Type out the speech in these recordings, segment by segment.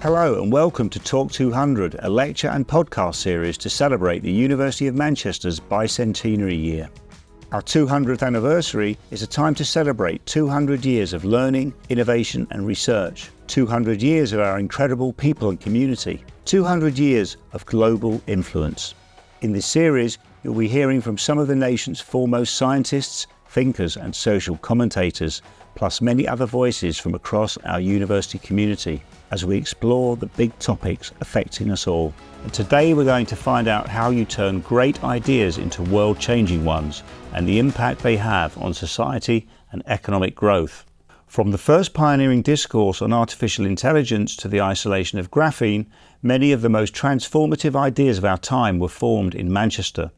Hello and welcome to Talk 200, a lecture and podcast series to celebrate the University of Manchester's bicentenary year. Our 200th anniversary is a time to celebrate 200 years of learning, innovation and research, 200 years of our incredible people and community, 200 years of global influence. In this series, you'll be hearing from some of the nation's foremost scientists, thinkers and social commentators, plus many other voices from across our university community, as we explore the big topics affecting us all. And today we're going to find out how you turn great ideas into world-changing ones and the impact they have on society and economic growth. From the first pioneering discourse on artificial intelligence to the isolation of graphene, many of the most transformative ideas of our time were formed in Manchester.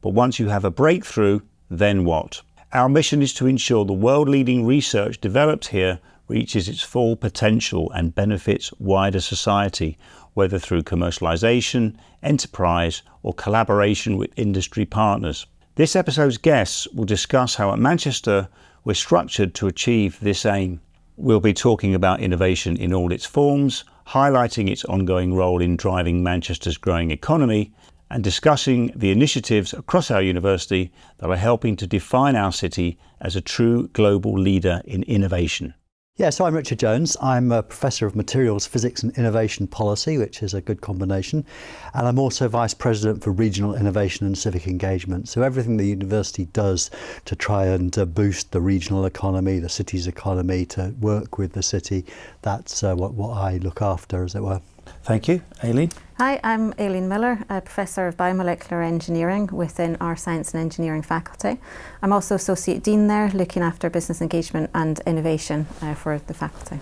But once you have a breakthrough, then what? Our mission is to ensure the world-leading research developed here reaches its full potential and benefits wider society, whether through commercialisation, enterprise or collaboration with industry partners. This episode's guests will discuss how at Manchester we're structured to achieve this aim. We'll be talking about innovation in all its forms, highlighting its ongoing role in driving Manchester's growing economy, and discussing the initiatives across our university that are helping to define our city as a true global leader in innovation. Yeah, so I'm Richard Jones. I'm a Professor of Materials Physics and Innovation Policy, which is a good combination. And I'm also Vice President for Regional Innovation and Civic Engagement. So everything the university does to try and boost the regional economy, the city's economy, to work with the city, that's what I look after, as it were. Thank you. Aline? Hi, I'm Aline Miller, a Professor of Biomolecular Engineering within our Science and Engineering faculty. I'm also Associate Dean there, looking after business engagement and innovation for the faculty.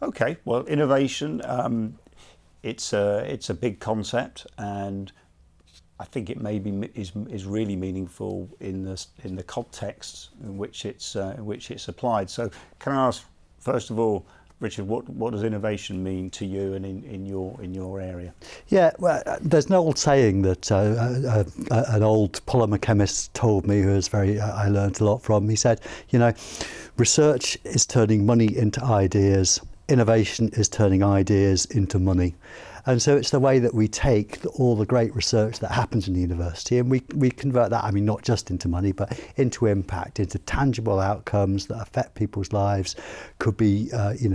Okay, well, innovation, it's a big concept, and I think it maybe is really meaningful in the context in which it's applied. So, can I ask, first of all, Richard, what does innovation mean to you and in your area? Yeah, well, there's an old saying that an old polymer chemist told me, I learned a lot from. He said, research is turning money into ideas, innovation is turning ideas into money. And so it's the way that we take all the great research that happens in the university and we convert that, not just into money, but into impact, into tangible outcomes that affect people's lives. Could be,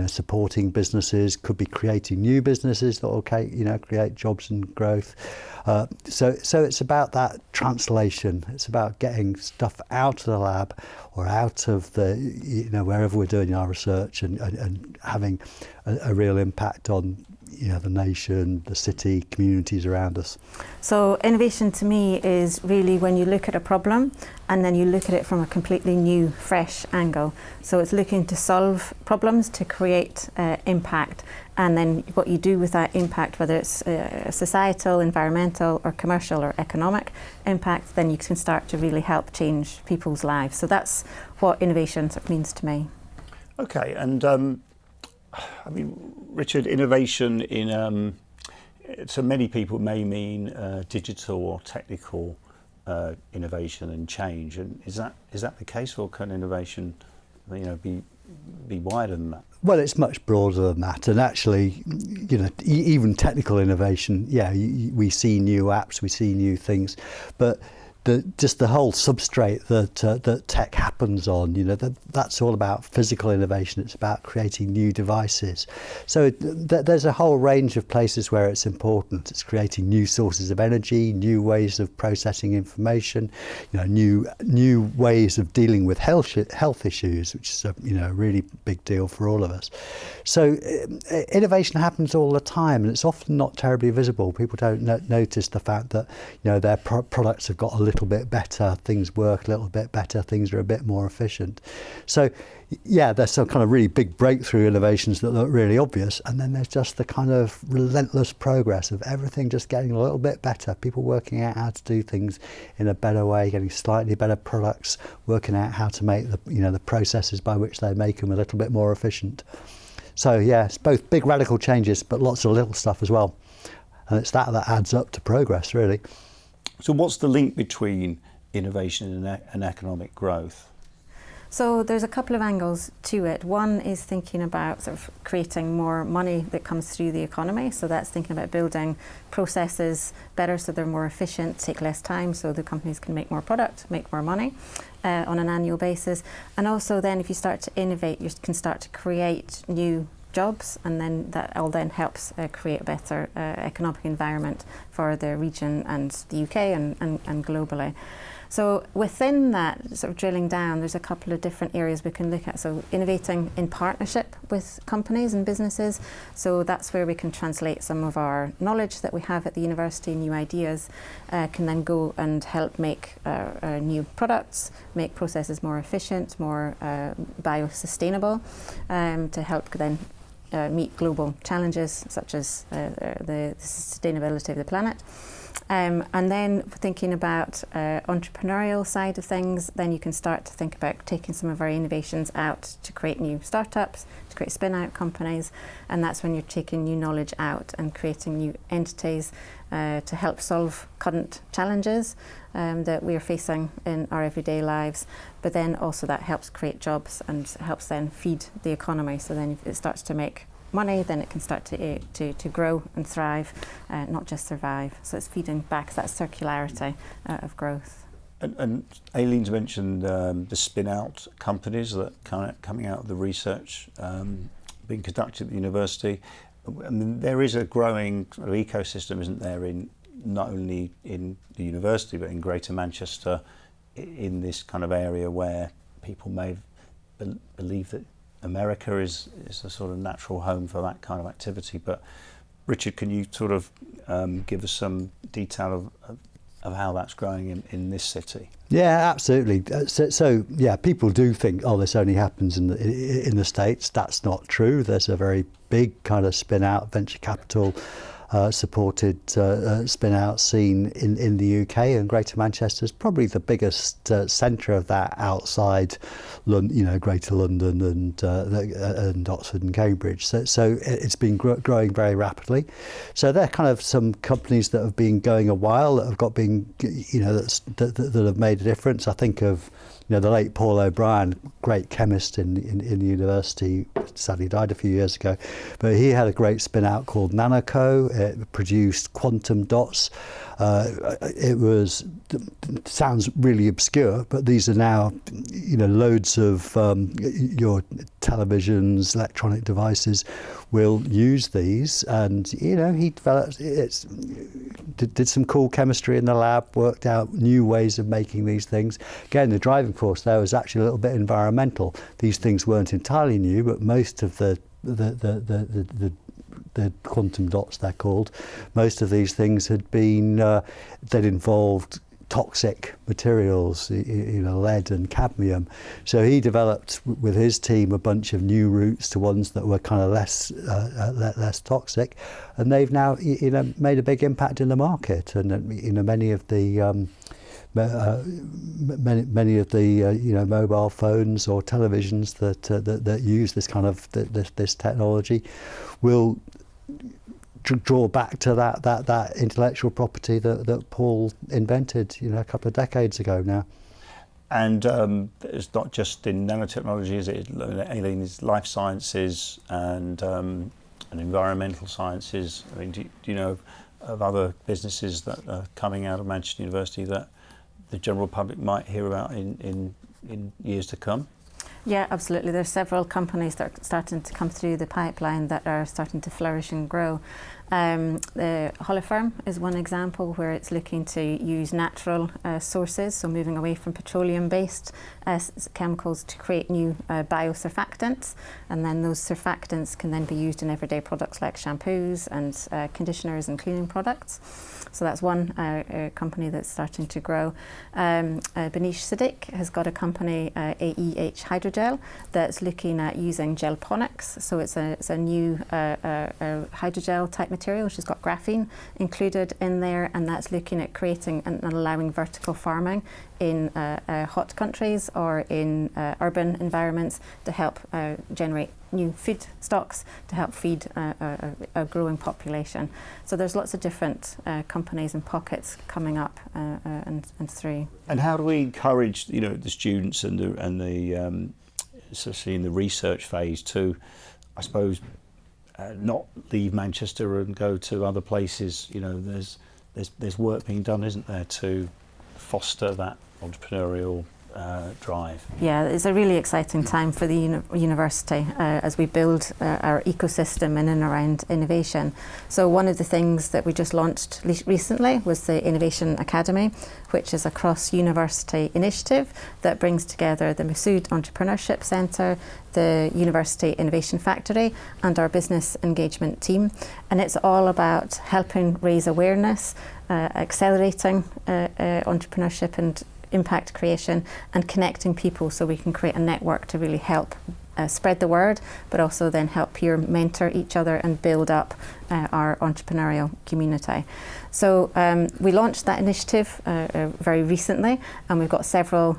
supporting businesses, could be creating new businesses that will, create jobs and growth. So it's about that translation. It's about getting stuff out of the lab or out of the, wherever we're doing our research and having a real impact on the nation, the city, communities around us. So innovation to me is really when you look at a problem and then you look at it from a completely new, fresh angle. So it's looking to solve problems, to create impact, and then what you do with that impact, whether it's societal, environmental or commercial or economic impact, then you can start to really help change people's lives. So that's what innovation sort of means to me. Okay, and Richard, innovation in so many people may mean digital or technical innovation and change. And is that the case, or can innovation, be wider than that? Well, it's much broader than that, and actually, even technical innovation. Yeah, we see new apps, we see new things, but just the whole substrate that tech happens on, that's all about physical innovation. It's about creating new devices. So there's a whole range of places where it's important. It's creating new sources of energy, new ways of processing information, new ways of dealing with health issues, which is a really big deal for all of us. So innovation happens all the time, and it's often not terribly visible. People don't notice the fact that their products have got a little bit better, things work a little bit better, things are a bit more efficient. So yeah, there's some kind of really big breakthrough innovations that look really obvious, and then there's just the kind of relentless progress of everything just getting a little bit better, people working out how to do things in a better way, getting slightly better products, working out how to make the processes by which they make them a little bit more efficient. So yeah, it's both big radical changes but lots of little stuff as well, and it's that adds up to progress, really. So what's the link between innovation and economic growth? So there's a couple of angles to it. One is thinking about sort of creating more money that comes through the economy. So that's thinking about building processes better so they're more efficient, take less time so the companies can make more product, make more money on an annual basis. And also then if you start to innovate, you can start to create new jobs, and then that all then helps create a better economic environment for the region and the UK and globally. So within that, sort of drilling down, there's a couple of different areas we can look at. So innovating in partnership with companies and businesses. So that's where we can translate some of our knowledge that we have at the university, new ideas, can then go and help make new products, make processes more efficient, more biosustainable, to help then meet global challenges such as the sustainability of the planet. And then thinking about entrepreneurial side of things, then you can start to think about taking some of our innovations out to create new startups, to create spin-out companies, and that's when you're taking new knowledge out and creating new entities to help solve current challenges that we are facing in our everyday lives. But then also that helps create jobs and helps then feed the economy. So then if it starts to make money, then it can start to grow and thrive, not just survive. So it's feeding back that circularity of growth. And Aline's mentioned the spin-out companies that coming out of the research being conducted at the university. I mean, there is a growing sort of ecosystem, isn't there, in not only in the university but in Greater Manchester, in this kind of area where people may believe that America is a sort of natural home for that kind of activity. But Richard, can you sort of give us some detail of how that's growing in this city? Yeah, absolutely. So yeah, people do think, oh, this only happens in the States. That's not true. There's a very big kind of spin-out venture capital supported spin-out scene in the UK, and Greater Manchester is probably the biggest centre of that outside Greater London and Oxford and Cambridge. So it's been growing very rapidly. So there are kind of some companies that have been going a while that have made a difference. I think of the late Paul O'Brien, great chemist in the university, sadly died a few years ago, but he had a great spin-out called Nanoco. It produced quantum dots. Sounds really obscure, but these are now, loads of your televisions, electronic devices will use these. And he developed did some cool chemistry in the lab, worked out new ways of making these things. Again, the driving force there was actually a little bit environmental. These things weren't entirely new, but most of the quantum dots, they're called, most of these things had been that involved toxic materials, lead and cadmium. So he developed with his team a bunch of new routes to ones that were kind of less toxic, and they've now made a big impact in the market. And many of the mobile phones or televisions that use this kind of this technology will draw back to that intellectual property that Paul invented a couple of decades ago now. And it's not just in nanotechnology, is it? Aline, is life sciences and environmental sciences. I mean, do you know of other businesses that are coming out of Manchester University that the general public might hear about in years to come? Yeah, absolutely. There's several companies that are starting to come through the pipeline that are starting to flourish and grow. The Holoferm is one example where it's looking to use natural sources, so moving away from petroleum-based chemicals to create new biosurfactants, and then those surfactants can then be used in everyday products like shampoos and conditioners and cleaning products. So that's one company that's starting to grow. Benish Civic has got a company, AEH Hydrogel, that's looking at using gelponics. So it's a new hydrogel type material, which has got graphene included in there, and that's looking at creating and allowing vertical farming in hot countries or in urban environments to help generate new food stocks to help feed a growing population. So there's lots of different companies and pockets coming up and through. And how do we encourage, the students and the especially in the research phase to, I suppose, not leave Manchester and go to other places? There's work being done, isn't there, to foster that entrepreneurial drive? Yeah, it's a really exciting time for the university as we build our ecosystem in and around innovation. So one of the things that we just launched recently was the Innovation Academy, which is a cross-university initiative that brings together the Masood Entrepreneurship Centre, the University Innovation Factory and our business engagement team. And it's all about helping raise awareness, accelerating entrepreneurship and impact creation, and connecting people so we can create a network to really help spread the word, but also then help peer mentor each other and build up our entrepreneurial community. So we launched that initiative very recently, and we've got several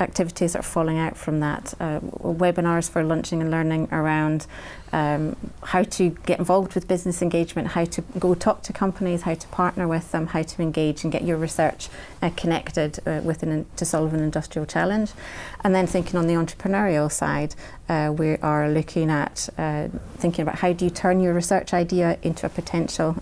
activities that are falling out from that. Webinars for lunching and learning around how to get involved with business engagement, how to go talk to companies, how to partner with them, how to engage and get your research connected to solve an industrial challenge. And then thinking on the entrepreneurial side, we are looking at thinking about how do you turn your research idea into a potential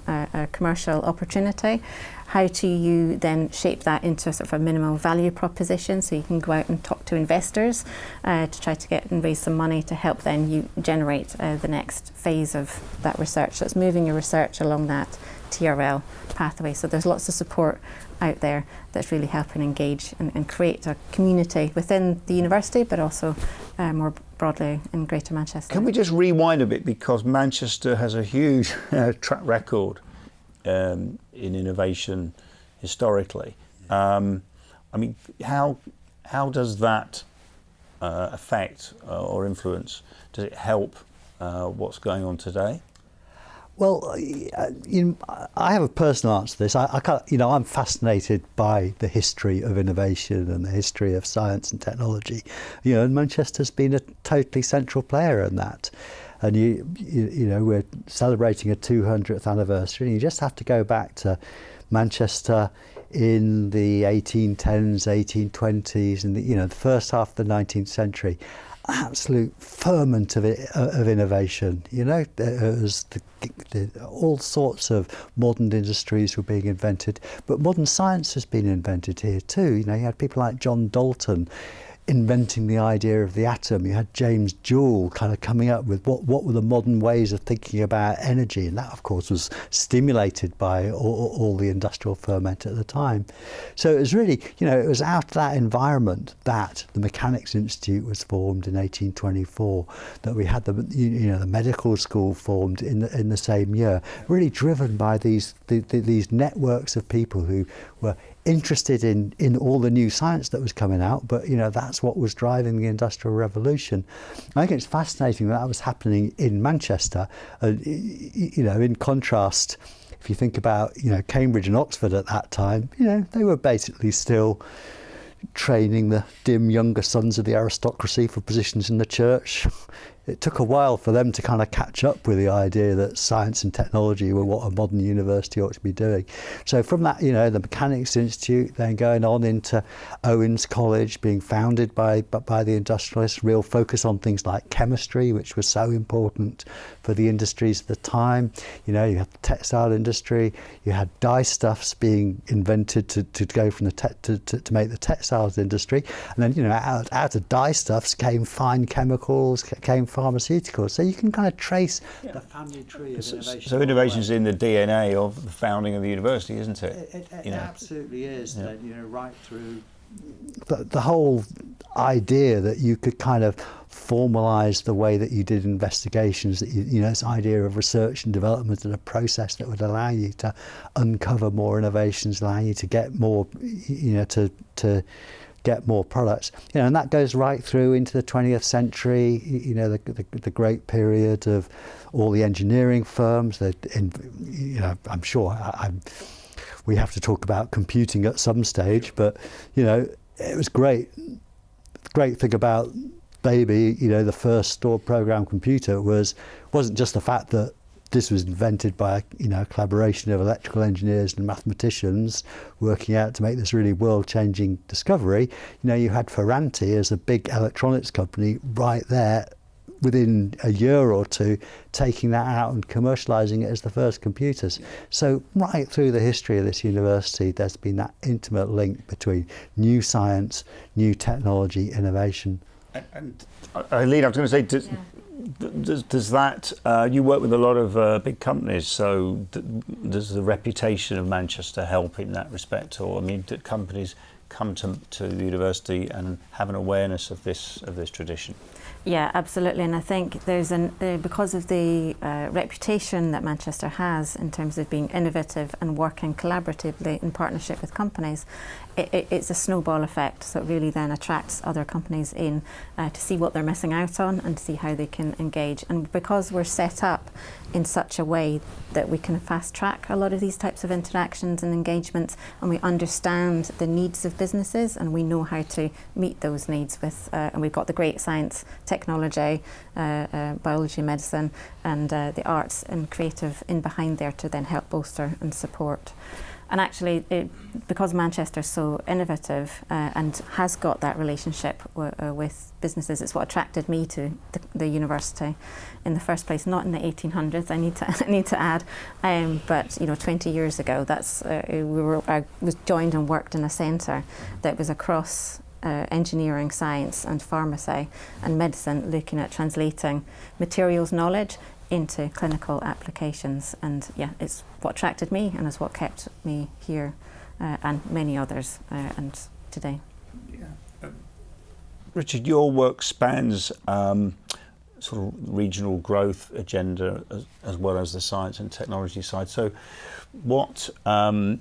commercial opportunity. How do you then shape that into a sort of a minimal value proposition so you can go out and talk to investors to try to get and raise some money to help then you generate the next phase of that research. So it's moving your research along that TRL pathway. So there's lots of support out there that's really helping engage and create a community within the university, but also more broadly in Greater Manchester. Can we just rewind a bit, because Manchester has a huge track record in innovation historically. I mean, how does that affect or influence? Does it help what's going on today? Well, I have a personal answer to this. I can't, I'm fascinated by the history of innovation and the history of science and technology. And Manchester's been a totally central player in that. And we're celebrating a 200th anniversary, and you just have to go back to Manchester in the 1810s, 1820s, and the first half of the 19th century. Absolute ferment of innovation. There was all sorts of modern industries were being invented, but modern science has been invented here too. You had people like John Dalton inventing the idea of the atom. You had James Joule kind of coming up with what were the modern ways of thinking about energy, and that of course was stimulated by all the industrial ferment at the time. So it was really, it was out of that environment that the Mechanics Institute was formed in 1824, that we had the medical school formed in the same year, really driven by these networks of people who were interested in all the new science that was coming out, but that's what was driving the Industrial Revolution. I think it's fascinating that was happening in Manchester. In contrast, if you think about Cambridge and Oxford at that time, they were basically still training the dim younger sons of the aristocracy for positions in the church. It took a while for them to kind of catch up with the idea that science and technology were what a modern university ought to be doing. So from that, the Mechanics Institute, then going on into Owens College, being founded by the industrialists, real focus on things like chemistry, which was so important for the industries of the time. You had the textile industry, you had dye stuffs being invented to go from to make the textiles industry, and then out of dye stuffs came fine chemicals, came pharmaceuticals. So you can kind of trace the family tree of innovation. So innovation's in the DNA of the founding of the university, isn't it? It absolutely is. Yeah. Right through the whole idea that you could kind of formalise the way that you did investigations, that this idea of research and development and a process that would allow you to uncover more innovations, allow you to get more, to get more products. And that goes right through into the 20th century, the great period of all the engineering firms. I'm sure we have to talk about computing at some stage, but, it was great. The great thing about Baby, the first stored program computer wasn't just the fact that this was invented by a collaboration of electrical engineers and mathematicians working out to make this really world-changing discovery. You had Ferranti as a big electronics company right there within a year or two, taking that out and commercializing it as the first computers. So right through the history of this university, there's been that intimate link between new science, new technology, innovation. And Aline, I was going to say, does that, you work with a lot of big companies, so does the reputation of Manchester help in that respect? Or, do companies come to the university and have an awareness of this tradition? Yeah, absolutely, and I think because of the reputation that Manchester has in terms of being innovative and working collaboratively in partnership with companies, it's a snowball effect. So it really then attracts other companies in to see what they're missing out on and to see how they can engage. And because we're set up in such a way that we can fast track a lot of these types of interactions and engagements, and we understand the needs of businesses and we know how to meet those needs with, and we've got the great science, technology, biology, medicine, and the arts and creative in behind there to then help bolster and support. And actually, because Manchester's so innovative and has got that relationship with businesses, it's what attracted me to the university in the first place. Not in the 1800s, I need to add, but 20 years ago, I was joined and worked in a centre that was across engineering, science, and pharmacy and medicine, looking at translating materials knowledge into clinical applications. And it's what attracted me and is what kept me here and many others and today. Richard, your work spans sort of regional growth agenda as well as the science and technology side. So what's the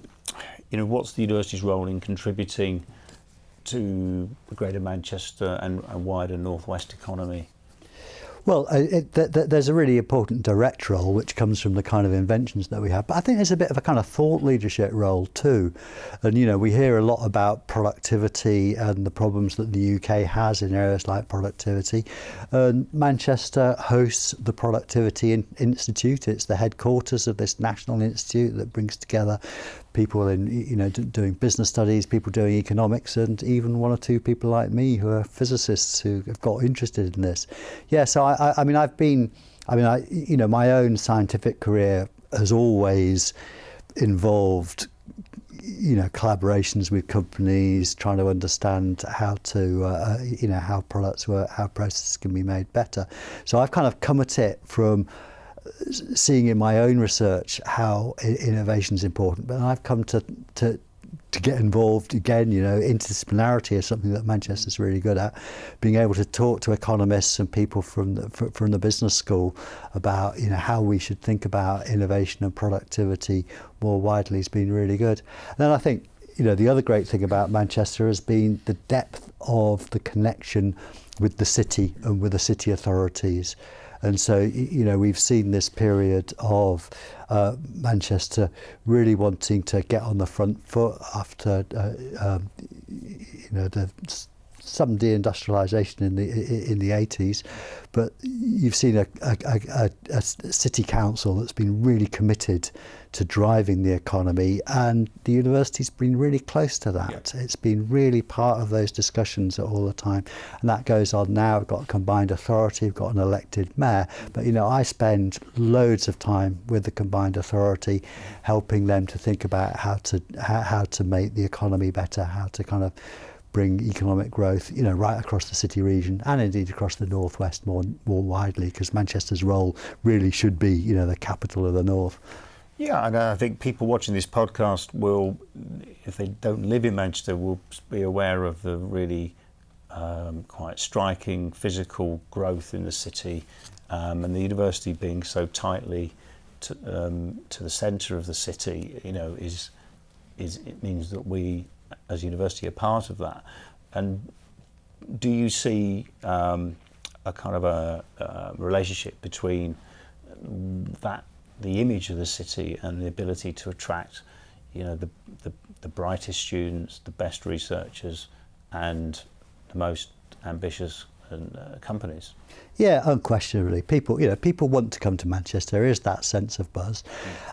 university's role in contributing to the Greater Manchester and wider Northwest economy? Well, there's a really important direct role which comes from the kind of inventions that we have, but I think there's a bit of a kind of thought leadership role too. And we hear a lot about productivity and the problems that the UK has in areas like productivity. Manchester hosts the Productivity Institute. It's the headquarters of this national institute that brings together people in doing business studies, people doing economics, and even one or two people like me who are physicists who have got interested in this. So my own scientific career has always involved collaborations with companies, trying to understand how how products work, how processes can be made better. So I've kind of come at it from seeing in my own research how innovation is important, but I've come to get involved again. Interdisciplinarity is something that Manchester's really good at. Being able to talk to economists and people from the business school about how we should think about innovation and productivity more widely has been really good. And then I think the other great thing about Manchester has been the depth of the connection with the city and with the city authorities. And so, we've seen this period of Manchester really wanting to get on the front foot after, some deindustrialisation in the 80s, but you've seen a city council that's been really committed to driving the economy, and the university's been really close to that. It's been really part of those discussions all the time, and that goes on now. We've got a combined authority, we've got an elected mayor, but I spend loads of time with the combined authority, helping them to think about how to make the economy better, how to kind of bring economic growth, right across the city region and indeed across the northwest more widely, because Manchester's role really should be, the capital of the north. Yeah, and I think people watching this podcast will, if they don't live in Manchester, will be aware of the really quite striking physical growth in the city, and the university being so tightly to the centre of the city, it means that we, as a university, are part of that. and do you see a kind of a relationship between the image of the city and the ability to attract, the brightest students, the best researchers, and the most ambitious companies? Yeah, unquestionably. People want to come to Manchester. There is that sense of buzz.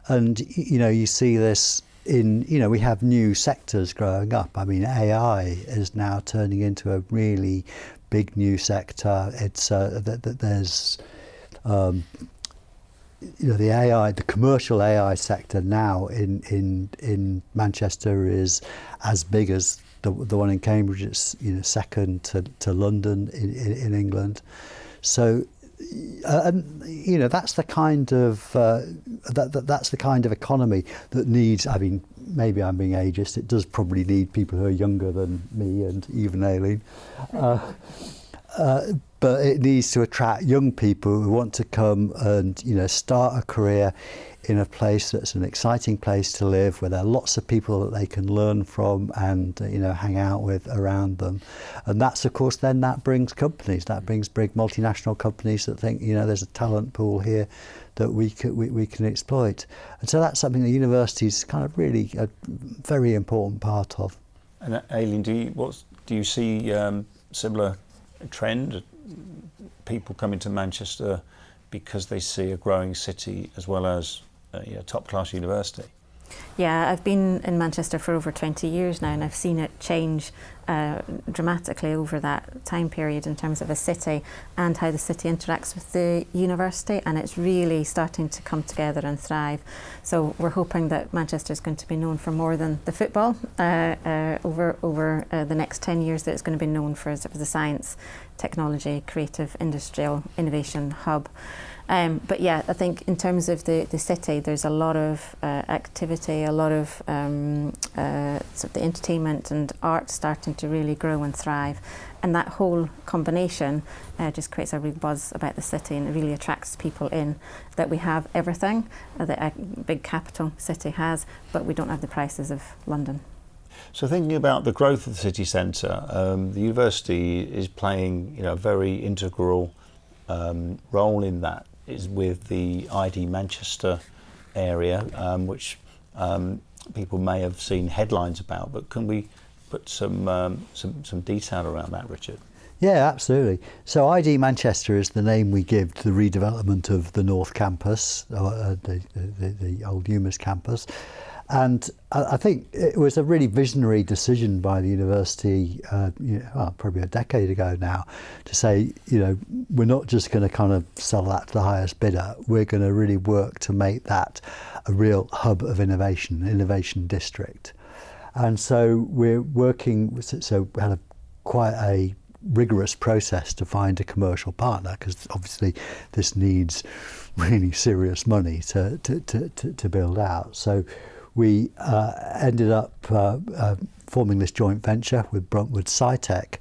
And, you see this in, we have new sectors growing up. I mean, AI is now turning into a really big new sector. It's, there's, the AI, the commercial AI sector now in Manchester is as big as the one in Cambridge. It's second to London in England. So that's the kind of that's the kind of economy that needs. I mean, maybe I'm being ageist. It does probably need people who are younger than me and even Aline. But it needs to attract young people who want to come and start a career in a place that's an exciting place to live, where there are lots of people that they can learn from and hang out with around them. And that's, of course, then that brings companies, that brings big multinational companies that think there's a talent pool here that we can exploit. And so that's something the university's kind of really a very important part of. And Aileen, do you see similar trend? People coming to Manchester because they see a growing city as well as a top-class university? Yeah, I've been in Manchester for over 20 years now, and I've seen it change dramatically over that time period in terms of a city and how the city interacts with the university, and it's really starting to come together and thrive. So we're hoping that Manchester is going to be known for more than the football over the next 10 years, that it's going to be known for the science, technology, creative, industrial, innovation hub. But yeah, I think in terms of the city, there's a lot of activity, a lot of sort of the entertainment and art starting to really grow and thrive. And that whole combination just creates a real buzz about the city, and it really attracts people in, that we have everything that a big capital city has, but we don't have the prices of London. So thinking about the growth of the city centre, the university is playing a very integral role in that, is with the ID Manchester area, which people may have seen headlines about, but can we put some detail around that, Richard? Yeah, absolutely. So ID Manchester is the name we give to the redevelopment of the North Campus, the old UMass campus. And I think it was a really visionary decision by the university, probably a decade ago now, to say, we're not just going to kind of sell that to the highest bidder. We're going to really work to make that a real hub of innovation, innovation district. And so we're working, so we had quite a rigorous process to find a commercial partner, because obviously this needs really serious money to build out. So we ended up forming this joint venture with Bruntwood SciTech,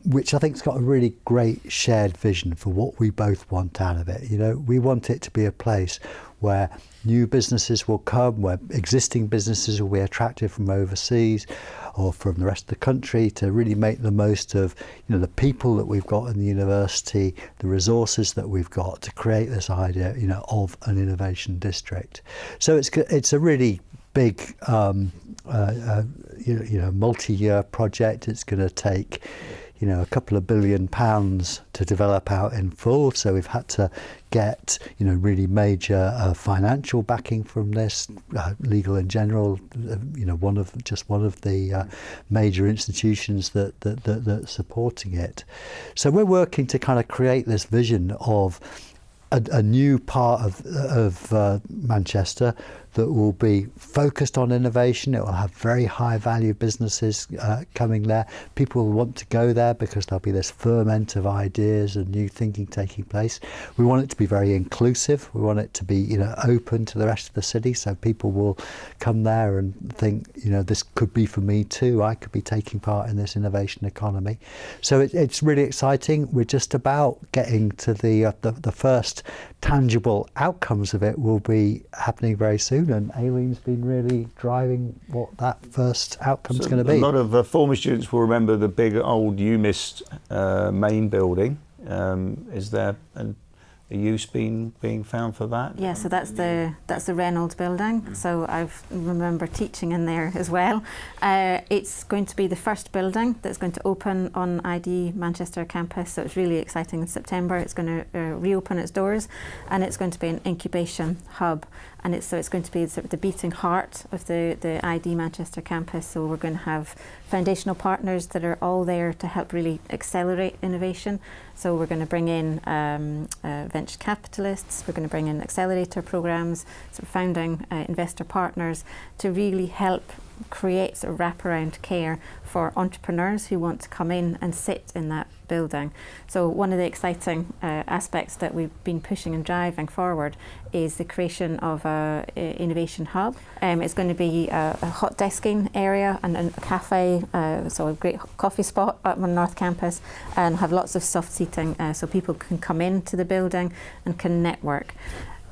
which I think has got a really great shared vision for what we both want out of it. We want it to be a place where new businesses will come, where existing businesses will be attracted from overseas or from the rest of the country, to really make the most of the people that we've got in the university, the resources that we've got, to create this idea of an innovation district. So it's a really big multi-year project. It's going to take a couple of £1 billion to develop out in full. So we've had to get really major financial backing from this. Legal and General, one of the major institutions that's supporting it. So we're working to kind of create this vision of a new part of Manchester that will be focused on innovation. It will have very high value businesses coming there. People will want to go there because there'll be this ferment of ideas and new thinking taking place. We want it to be very inclusive. We want it to be open to the rest of the city, so people will come there and think, this could be for me too. I could be taking part in this innovation economy. So it's really exciting. We're just about getting to the first tangible outcomes of it will be happening very soon. soon, and Aline's been really driving what that first outcome's going to be. A lot of former students will remember the big old UMIST main building. Is there a use being found for that? Yeah, so that's the Reynolds building. So I remember teaching in there as well. It's going to be the first building that's going to open on ID Manchester campus. So it's really exciting. In September, it's going to reopen its doors, and it's going to be an incubation hub. And it's going to be sort of the beating heart of the ID Manchester campus. So we're going to have foundational partners that are all there to help really accelerate innovation. So we're going to bring in venture capitalists, we're going to bring in accelerator programs, sort of founding investor partners to really help create sort of wraparound care for entrepreneurs who want to come in and sit in that building. So one of the exciting aspects that we've been pushing and driving forward is the creation of a innovation hub. It's going to be a hot desking area and a cafe, so a great coffee spot up on North Campus, and have lots of soft seating so people can come into the building and can network.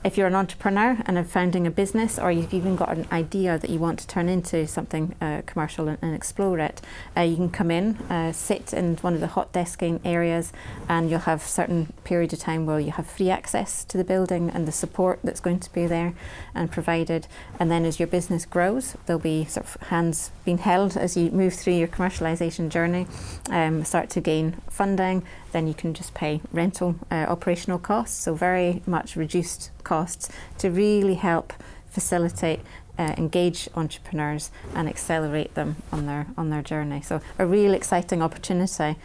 If you're an entrepreneur and are founding a business, or you've even got an idea that you want to turn into something commercial and explore it, you can come in, sit in one of the hot desking areas, and you'll have certain period of time where you have free access to the building and the support that's going to be there and provided. And then as your business grows, there'll be sort of hands being held as you move through your commercialisation journey, start to gain funding. Then you can just pay rental operational costs, so very much reduced costs to really help facilitate, engage entrepreneurs and accelerate them on their journey. So a real exciting opportunity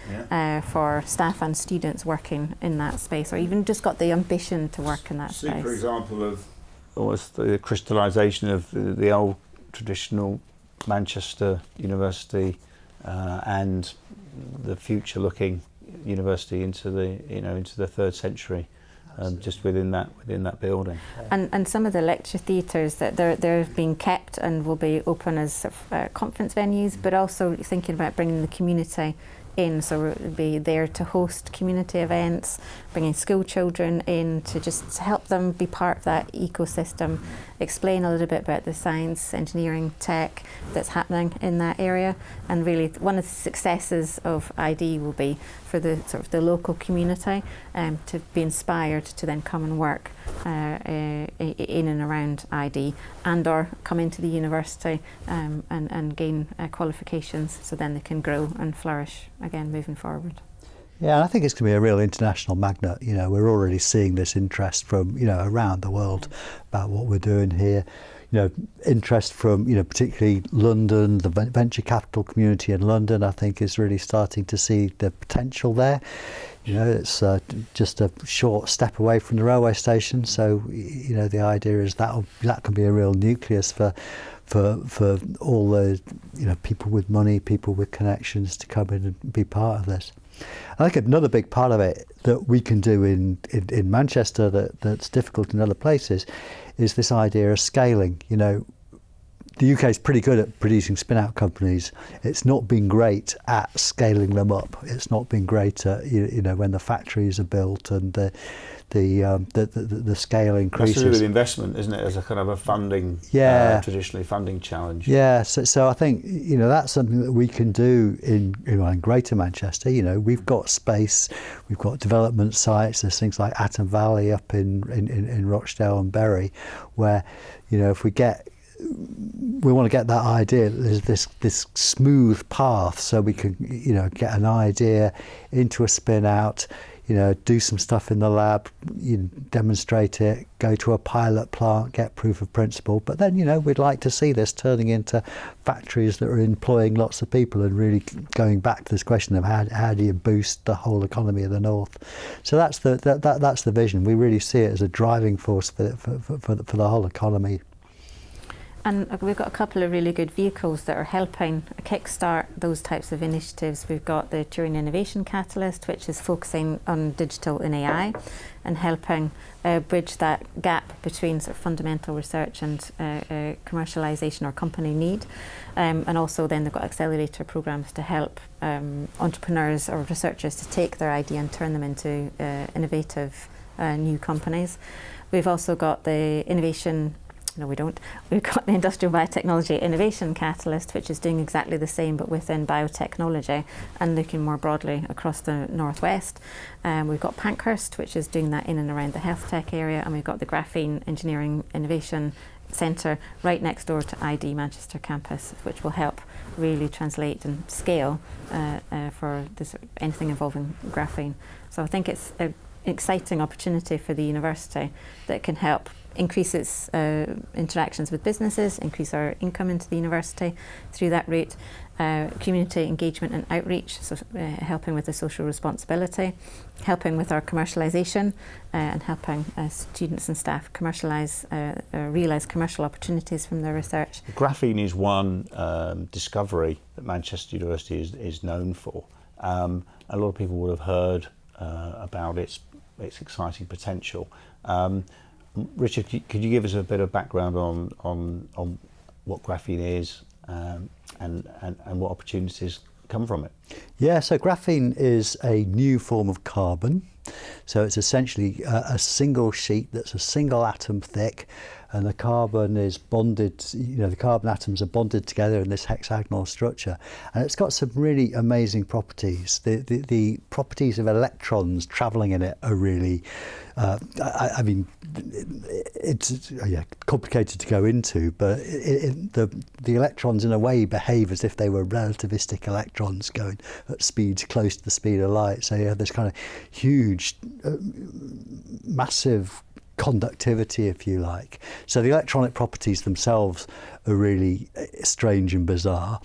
for staff and students working in that space, or even just got the ambition to work in that space. Super example of almost the crystallisation of the old traditional Manchester University and the future-looking university into the third century, just within that building. And some of the lecture theatres that they're being kept and will be open as conference venues, but also thinking about bringing the community in, so we'll be there to host community events, bringing school children in to just help them be part of that ecosystem, explain a little bit about the science, engineering, tech that's happening in that area. And really one of the successes of ID will be for the sort of the local community to be inspired to then come and work in and around ID, and or come into the university and gain qualifications, so then they can grow and flourish again moving forward. Yeah, I think it's going to be a real international magnet. We're already seeing this interest from around the world about what we're doing here. Interest from particularly London, the venture capital community in London, I think, is really starting to see the potential there. It's just a short step away from the railway station, so the idea is that can be a real nucleus for all the people with money, people with connections to come in and be part of this. I think another big part of it that we can do in Manchester that's difficult in other places is this idea of scaling. The UK is pretty good at producing spin-out companies. It's not been great at scaling them up. It's not been great at when the factories are built and the scale increases. That's to do with investment, isn't it, as a kind of a funding, traditionally funding challenge? Yeah, so I think that's something that we can do in Greater Manchester. We've got space, we've got development sites. There's things like Atom Valley up in Rochdale and Bury, where if we want to get that idea. There's this smooth path, so we can get an idea into a spin out, do some stuff in the lab, demonstrate it, go to a pilot plant, get proof of principle. But then we'd like to see this turning into factories that are employing lots of people and really going back to this question of how do you boost the whole economy of the north. So that's the vision. We really see it as a driving force for the whole economy. And we've got a couple of really good vehicles that are helping kickstart those types of initiatives. We've got the Turing Innovation Catalyst, which is focusing on digital and AI and helping bridge that gap between sort of fundamental research and commercialisation or company need. And also then they've got accelerator programs to help entrepreneurs or researchers to take their idea and turn them into innovative new companies. We've also got the Innovation No, we don't. We've got the Industrial Biotechnology Innovation Catalyst, which is doing exactly the same but within biotechnology and looking more broadly across the Northwest. We've got Pankhurst, which is doing that in and around the health tech area, and we've got the Graphene Engineering Innovation Centre right next door to ID Manchester campus, which will help really translate and scale for anything involving graphene. So I think it's an exciting opportunity for the university that can help increase its interactions with businesses, increase our income into the university through that route, community engagement and outreach, so helping with the social responsibility, helping with our commercialisation and helping students and staff realise commercial opportunities from their research. Graphene is one discovery that Manchester University is known for. A lot of people would have heard about its exciting potential. Richard, could you give us a bit of background on what graphene is and what opportunities come from it? Yeah, so graphene is a new form of carbon. So it's essentially a single sheet that's a single atom thick, and the carbon is bonded, the carbon atoms are bonded together in this hexagonal structure. And it's got some really amazing properties. The properties of electrons travelling in it are really, it's complicated to go into, but the electrons in a way behave as if they were relativistic electrons going at speeds close to the speed of light. So you have this kind of huge, massive conductivity, if you like. So the electronic properties themselves are really strange and bizarre.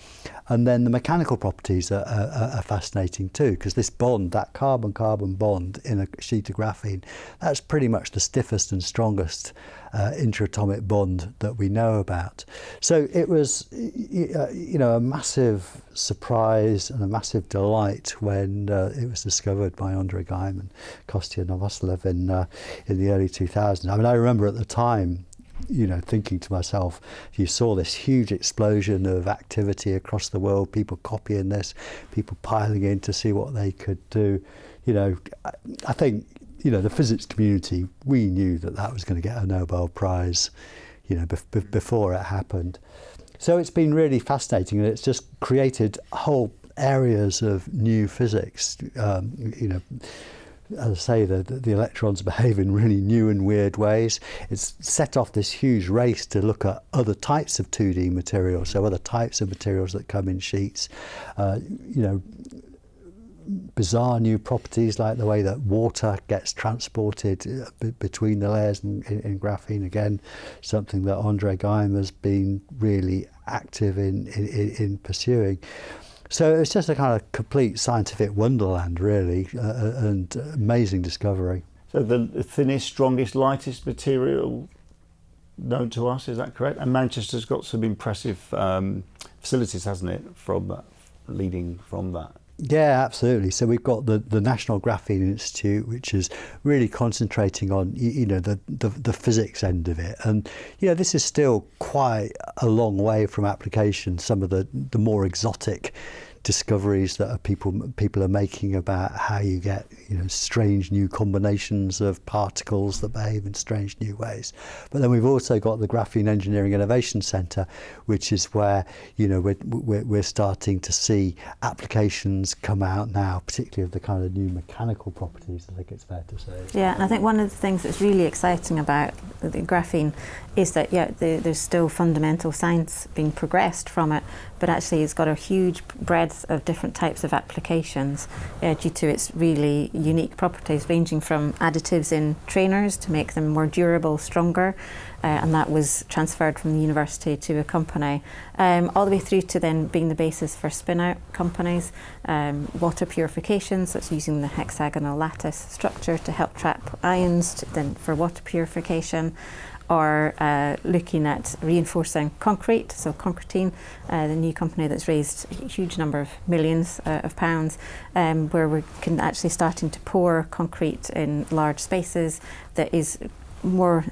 And then the mechanical properties are fascinating too, because this bond, that carbon-carbon bond in a sheet of graphene, that's pretty much the stiffest and strongest interatomic bond that we know about. So it was, a massive surprise and a massive delight when it was discovered by Andrei Geim and Kostya Novoselov in the early 2000s. I mean, I remember at the time, thinking to myself, you saw this huge explosion of activity across the world, people copying this, people piling in to see what they could do. I think, the physics community, we knew that was going to get a Nobel Prize, before it happened. So it's been really fascinating, and it's just created whole areas of new physics. As I say, the electrons behave in really new and weird ways. It's set off this huge race to look at other types of 2D materials, so other types of materials that come in sheets. Bizarre new properties like the way that water gets transported between the layers in graphene. Again, something that Andrei Geim has been really active in pursuing. So it's just a kind of complete scientific wonderland, really, and amazing discovery. So the thinnest, strongest, lightest material known to us, is that correct? And Manchester's got some impressive facilities, hasn't it, leading from that? Yeah, absolutely. So we've got the National Graphene Institute, which is really concentrating on the physics end of it, and this is still quite a long way from application. Some of the more exotic discoveries that people are making about how you get strange new combinations of particles that behave in strange new ways. But then we've also got the Graphene Engineering Innovation Centre, which is where we're starting to see applications come out now, particularly of the kind of new mechanical properties, I think it's fair to say. Yeah, and I think one of the things that's really exciting about the graphene is that there's still fundamental science being progressed from it, but actually it's got a huge breadth of different types of applications due to its really unique properties, ranging from additives in trainers to make them more durable, stronger, and that was transferred from the university to a company, all the way through to then being the basis for spin-out companies, water purification, so it's using the hexagonal lattice structure to help trap ions then for water purification, or looking at reinforcing concrete, so Concretine, the new company that's raised a huge number of millions of pounds, where we're actually starting to pour concrete in large spaces that is more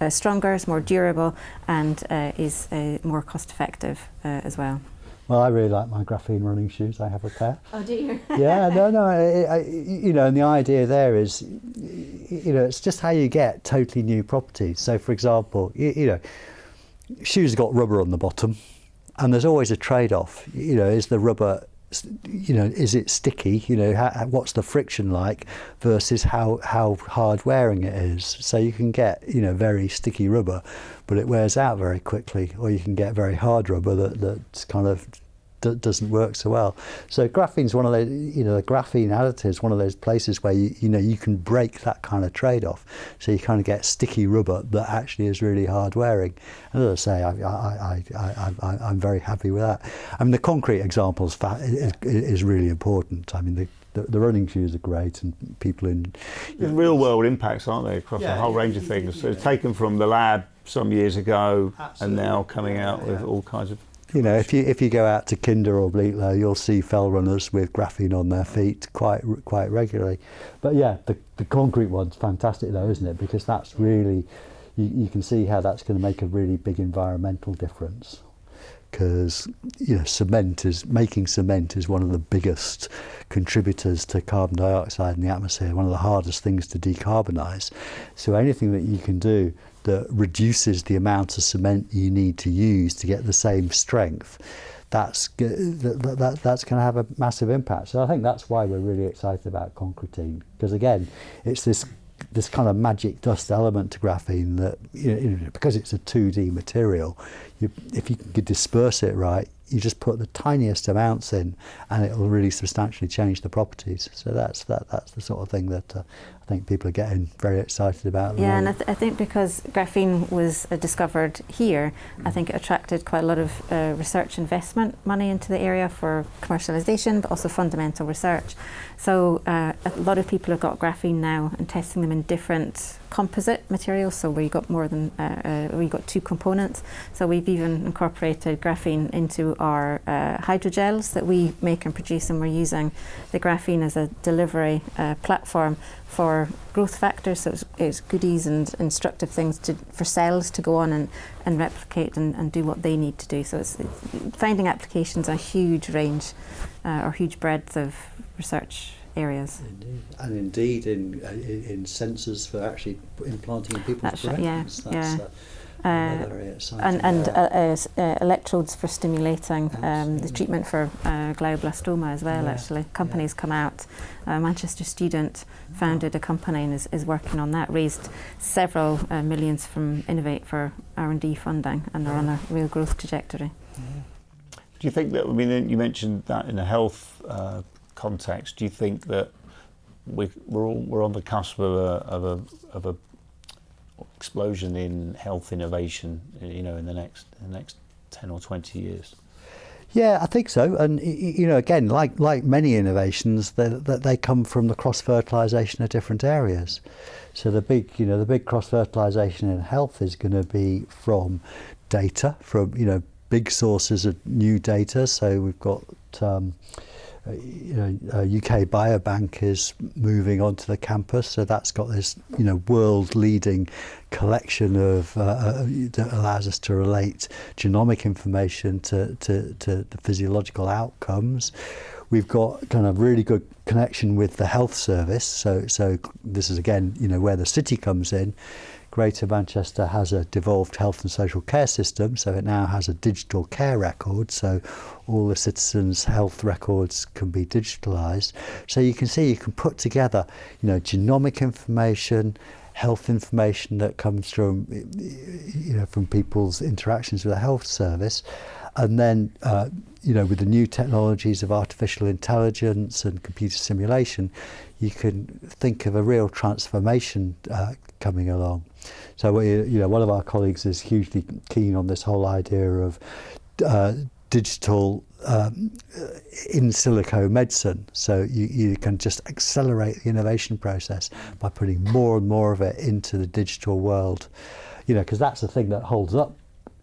stronger, is more durable, and is more cost effective as well. Well, I really like my graphene running shoes. I have a pair. Oh, do you? Yeah, no, and the idea there is, it's just how you get totally new properties. So, for example, shoes have got rubber on the bottom, and there's always a trade-off. Is the rubber, is it sticky? What's the friction like versus how hard wearing it is? So you can get very sticky rubber, but it wears out very quickly, or you can get very hard rubber that's kind of doesn't work so well. So graphene's one of those, the graphene additive is one of those places where you can break that kind of trade-off. So you kind of get sticky rubber that actually is really hard wearing. And as I say, I'm very happy with that. I mean, the concrete examples is really important. I mean, the running shoes are great, and people in real world impacts, aren't they, across a whole range of things. So taken from the lab some years ago, and now coming out with all kinds of. If you go out to Kinder or Bleaklow, you'll see fell runners with graphene on their feet quite regularly. But yeah, the concrete one's fantastic though, isn't it? Because that's really, you can see how that's going to make a really big environmental difference. Because making cement is one of the biggest contributors to carbon dioxide in the atmosphere, one of the hardest things to decarbonise. So anything that you can do that reduces the amount of cement you need to use to get the same strength, that's going to have a massive impact. So I think that's why we're really excited about concretine, because again, it's this kind of magic dust element to graphene that because it's a 2D material, if you can disperse it right, you just put the tiniest amounts in and it will really substantially change the properties. So that's the sort of thing that I think people are getting very excited about. Yeah, and I think because graphene was discovered here, I think it attracted quite a lot of research investment money into the area for commercialisation, but also fundamental research. So a lot of people have got graphene now and testing them in different composite materials, so where you got more than we got two components. So we've even incorporated graphene into our hydrogels that we make and produce, and we're using the graphene as a delivery platform for growth factors, so it's goodies and instructive things for cells to go on and replicate and do what they need to do. So it's finding applications a huge range or huge breadth of research areas. Indeed. And indeed in sensors for actually implanting in people's brains. Electrodes for stimulating the treatment for glioblastoma as well. Actually, companies come out. A Manchester student founded a company and is working on that. Raised several millions from Innovate for R&D funding, and are on a real growth trajectory. Do you think that? I mean, you mentioned that in a health context. Do you think that we're on the cusp of a explosion in health innovation, in the next 10 or 20 years? Yeah, I think so. And again, like many innovations, they come from the cross-fertilisation of different areas. So the big cross-fertilisation in health is going to be from data, from big sources of new data. So we've got UK Biobank is moving onto the campus, so that's got this world-leading collection of that allows us to relate genomic information to the physiological outcomes. We've got kind of really good connection with the health service, so this is again where the city comes in. Greater Manchester has a devolved health and social care system, so it now has a digital care record, so all the citizens' health records can be digitalised. So you can see, you can put together, genomic information, health information that comes from, from people's interactions with the health service, and then, with the new technologies of artificial intelligence and computer simulation, you can think of a real transformation coming along. So, one of our colleagues is hugely keen on this whole idea of digital in silico medicine. So you can just accelerate the innovation process by putting more and more of it into the digital world. Because that's the thing that holds up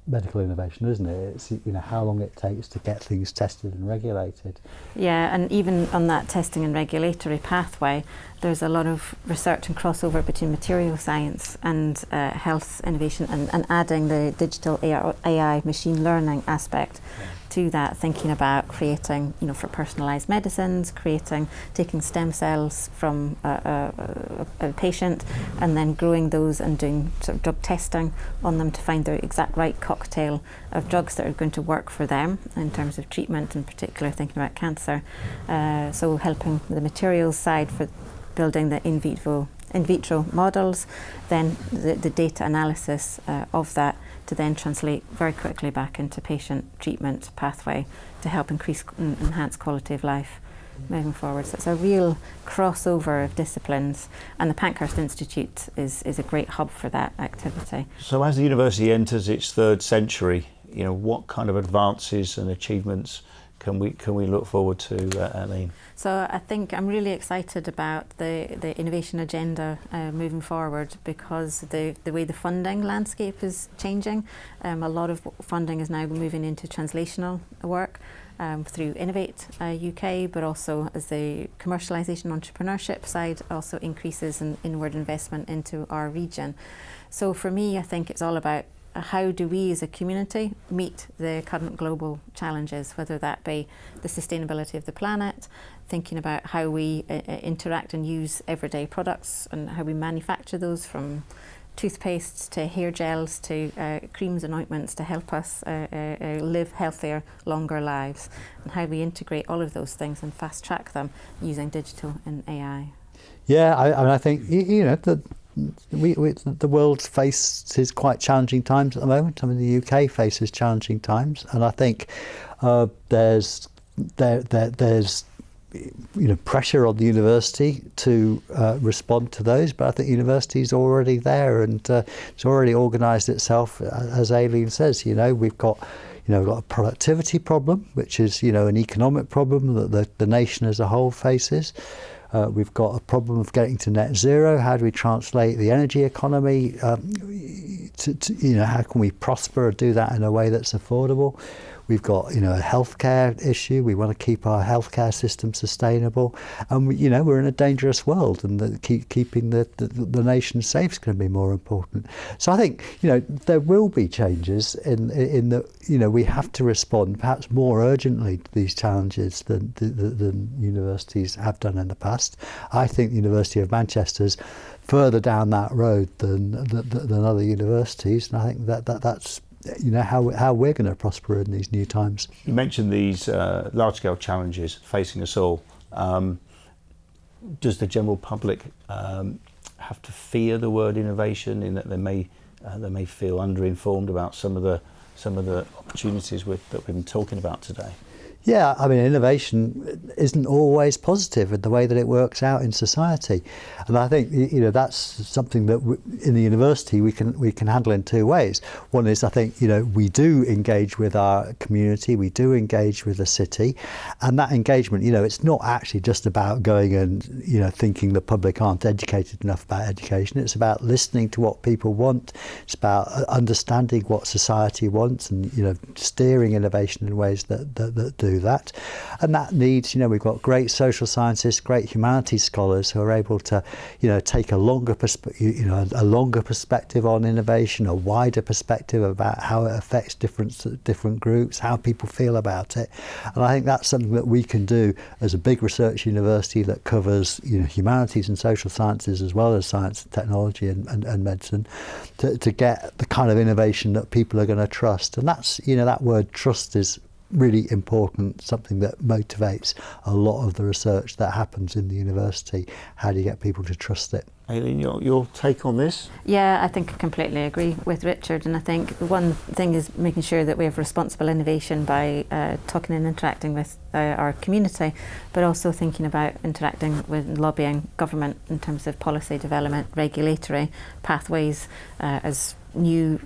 medical innovation, isn't it? It's how long it takes to get things tested and regulated. Yeah, and even on that testing and regulatory pathway, there's a lot of research and crossover between material science and health innovation, and adding the digital AI machine learning aspect to that, thinking about creating, for personalised medicines, taking stem cells from a patient and then growing those and doing sort of drug testing on them to find the exact right cocktail of drugs that are going to work for them in terms of treatment, in particular thinking about cancer. So helping the materials side for building the in vitro models, then the data analysis of that to then translate very quickly back into patient treatment pathway to help enhance quality of life moving forward. So it's a real crossover of disciplines, and the Pankhurst Institute is a great hub for that activity. So as the university enters its third century, what kind of advances and achievements can we look forward to, Aline? So I think I'm really excited about the innovation agenda moving forward, because the way the funding landscape is changing. A lot of funding is now moving into translational work through Innovate UK, but also as the commercialisation entrepreneurship side also increases in inward investment into our region. So for me, I think it's all about how do we as a community meet the current global challenges, whether that be the sustainability of the planet, thinking about how we interact and use everyday products and how we manufacture those, from toothpastes to hair gels to creams and ointments to help us live healthier, longer lives, and how we integrate all of those things and fast track them using digital and AI. Yeah, I think the world faces quite challenging times at the moment. I mean, the UK faces challenging times, and I think there's pressure on the university to respond to those, but I think the university is already there, and it's already organised itself. As Aline says, we've got a productivity problem, which is an economic problem that the nation as a whole faces. We've got a problem of getting to net zero. How do we translate the energy economy to how can we prosper and do that in a way that's affordable? We've got a healthcare issue. We want to keep our healthcare system sustainable, and we're in a dangerous world, and keeping the nation safe is going to be more important. So I think there will be changes in that we have to respond perhaps more urgently to these challenges than universities have done in the past. I think the University of Manchester's further down that road than other universities, and I think that's how we're going to prosper in these new times. You mentioned these large-scale challenges facing us all. Does the general public have to fear the word innovation, in that they may feel underinformed about some of the opportunities that we've been talking about today? Yeah, I mean, innovation isn't always positive in the way that it works out in society, and I think that's something that in the university we can handle in two ways. One is, I think we do engage with our community, we do engage with the city, and that engagement, it's not actually just about going and thinking the public aren't educated enough about education. It's about listening to what people want. It's about understanding what society wants, and steering innovation in ways that do that. And that needs, we've got great social scientists, great humanities scholars who are able to, take a longer perspective on innovation, a wider perspective about how it affects different groups, how people feel about it. And I think that's something that we can do as a big research university that covers, humanities and social sciences as well as science and technology and medicine, to get the kind of innovation that people are going to trust. And that's, that word trust is really important, something that motivates a lot of the research that happens in the university. How do you get people to trust it? Aline, your take on this? Yeah, I think I completely agree with Richard, and I think one thing is making sure that we have responsible innovation by talking and interacting with our community, but also thinking about interacting with lobbying government in terms of policy development, regulatory pathways as new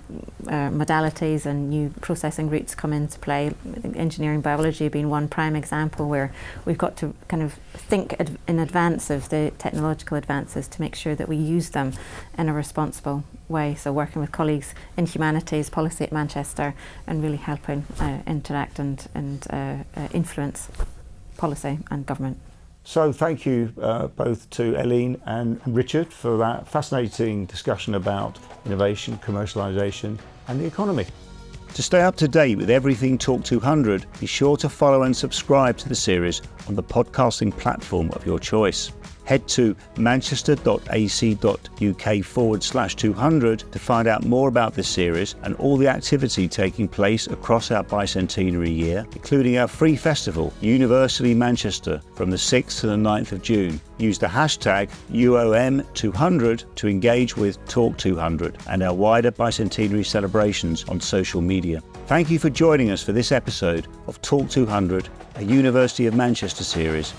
modalities and new processing routes come into play. I think engineering biology being one prime example, where we've got to kind of think in advance of the technological advances to make sure that we use them in a responsible way. So working with colleagues in humanities policy at Manchester and really helping interact and influence policy and government. So thank you both to Aline and Richard for that fascinating discussion about innovation, commercialisation and the economy. To stay up to date with everything Talk 200, be sure to follow and subscribe to the series on the podcasting platform of your choice. Head to manchester.ac.uk/200 to find out more about this series and all the activity taking place across our bicentenary year, including our free festival, Universally Manchester, from the 6th to the 9th of June. Use the hashtag UOM200 to engage with Talk200 and our wider bicentenary celebrations on social media. Thank you for joining us for this episode of Talk200, a University of Manchester series.